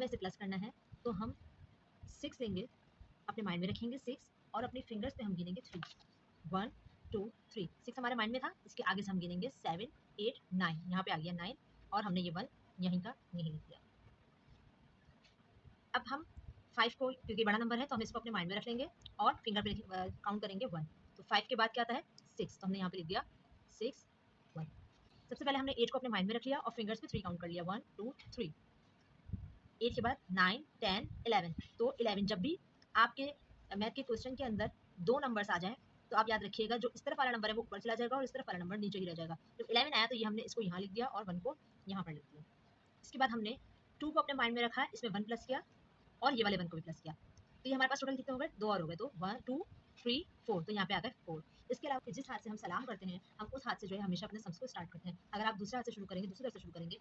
हमें इसे प्लस करना है, तो हम 6 लेंगे, अपने माइंड में रखेंगे 6 और अपने फिंगर्स पे हम गिनेंगे 3, 1 2 3। 6 हमारे माइंड में था, इसके आगे से हम गिनेंगे 7 8 9, यहाँ पे आ गया 9 और हमने ये 1 यहीं का यहीं लिख दिया। अब हम 5 को, क्योंकि बड़ा नंबर है तो हम इसको अपने माइंड में रख लेंगे और फिंगर पे काउंट करेंगे 1। तो 5 के बाद क्या आता है 6, तो हमने यहाँ पे लिख दिया 6 1। सबसे पहले हमने 8 को अपने माइंड में रख लिया और फिंगर्स पे 3 काउंट कर लिया 1 2 3। 8 के बाद 9 10 11। तो 11 जब भी आपके मैथ के क्वेश्चन के अंदर 2 नंबर्स आ जाएं तो आप याद रखिएगा जो इस तरफ वाला नंबर है वो ऊपर चला जाएगा और इस तरफ वाला नंबर नीचे ही रह जाएगा। जब 11 आया तो ये हमने इसको यहाँ लिख दिया और 1 को यहाँ पर लिख दिया। इसके बाद हमने 2 को अपने माइंड में रखा, इसमें 1 प्लस किया और ये वाले 1 को भी प्लस किया, तो ये हमारे पास टोटल कितने हो गए, 2 और हो गए, तो 1 2 3 4, तो यहाँ पे आ गए 4। इसके अलावा जिस हाथ से हम सलाम करते हैं हम उस हाथ से जो है हमेशा अपने सम्स को स्टार्ट करते हैं। अगर आप दूसरे हाथ से शुरू करेंगे, दूसरी तरफ से शुरू करेंगे